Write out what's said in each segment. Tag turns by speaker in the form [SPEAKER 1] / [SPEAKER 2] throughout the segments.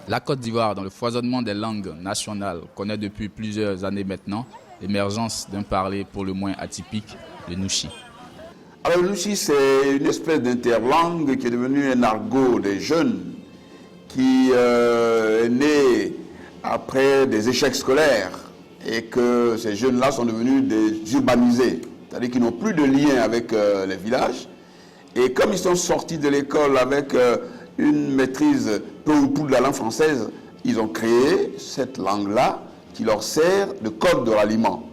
[SPEAKER 1] La Côte d'Ivoire, dans le foisonnement des langues nationales, connaît depuis plusieurs années maintenant l'émergence d'un parler pour le moins atypique, le Nouchi.
[SPEAKER 2] Alors le Nouchi, c'est une espèce d'interlangue qui est devenue un argot des jeunes qui est né après des échecs scolaires et que ces jeunes-là sont devenus des urbanisés, c'est-à-dire qu'ils n'ont plus de lien avec les villages. Et comme ils sont sortis de l'école avec une maîtrise peu ou prou de la langue française, ils ont créé cette langue-là qui leur sert de code de ralliement.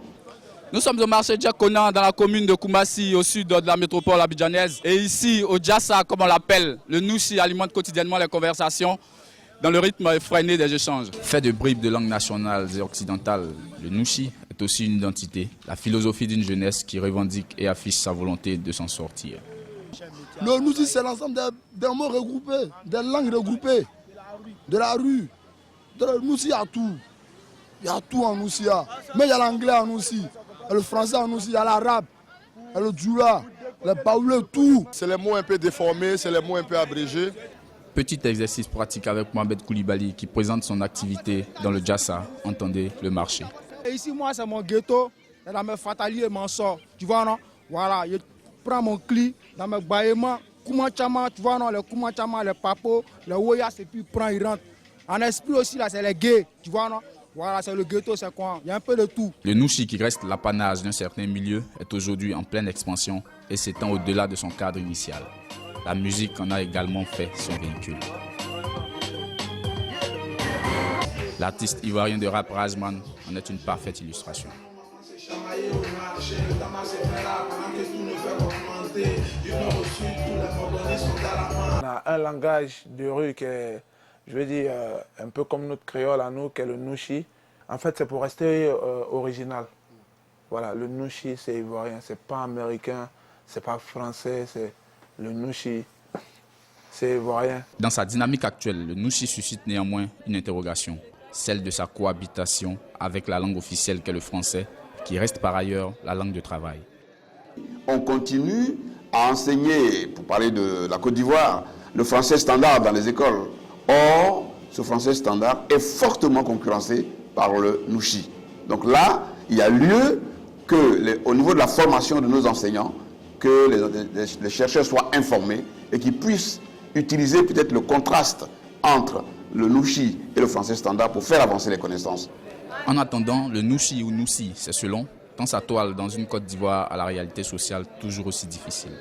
[SPEAKER 3] Nous sommes au marché Djakona dans la commune de Koumassi, au sud de la métropole abidjanaise. Et ici, au Djassa, comme on l'appelle, le Nouchi alimente quotidiennement les conversations dans le rythme effréné des échanges.
[SPEAKER 1] Fait de bribes de langues nationales et occidentales, le Nouchi est aussi une identité, la philosophie d'une jeunesse qui revendique et affiche sa volonté de s'en sortir.
[SPEAKER 4] Le Nouchi, c'est l'ensemble des mots regroupés, des langues regroupées, de la rue. Dans le Nouchi, il y a tout. Il y a tout en Nouchi. Mais il y a l'anglais en Nouchi, le français en Nouchi, il y a l'arabe, le djoula, le baoulé, tout.
[SPEAKER 5] C'est les mots un peu déformés, c'est les mots un peu abrégés.
[SPEAKER 1] Petit exercice pratique avec Mohamed Koulibaly qui présente son activité dans le Djassa, entendez le marché.
[SPEAKER 6] Et ici, moi, c'est mon ghetto, dans mes fataliers, m'en sort. Tu vois, non? Voilà, je prends mon cli dans mes baillements, Koumanchama, tu vois, non? Les Koumanchama, les papos, les Woyas, et puis il prend, il rentre. En esprit aussi, là, c'est les gays, tu vois, non? Voilà, c'est le ghetto, c'est quoi? Il y a un peu de tout.
[SPEAKER 1] Le Nouchi, qui reste l'apanage d'un certain milieu, est aujourd'hui en pleine expansion et s'étend au-delà de son cadre initial. La musique en a également fait son véhicule. L'artiste ivoirien de rap Razman en est une parfaite illustration.
[SPEAKER 7] On a un langage de rue qui est, je veux dire, un peu comme notre créole à nous, qui est le Nouchi. En fait, c'est pour rester original. Voilà, le Nouchi, c'est ivoirien, c'est pas américain, c'est pas français, c'est le Nouchi, c'est ivoirien.
[SPEAKER 1] Dans sa dynamique actuelle, le Nouchi suscite néanmoins une interrogation, celle de sa cohabitation avec la langue officielle qu'est le français, qui reste par ailleurs la langue de travail.
[SPEAKER 2] On continue à enseigner, pour parler de la Côte d'Ivoire, le français standard dans les écoles. Or, ce français standard est fortement concurrencé par le Nouchi. Donc là, il y a lieu que, au niveau de la formation de nos enseignants, que les chercheurs soient informés et qu'ils puissent utiliser peut-être le contraste entre le Nouchi et le français standard pour faire avancer les connaissances.
[SPEAKER 1] En attendant, le Nouchi ou Noussi, c'est selon, tend sa toile dans une Côte d'Ivoire à la réalité sociale toujours aussi difficile.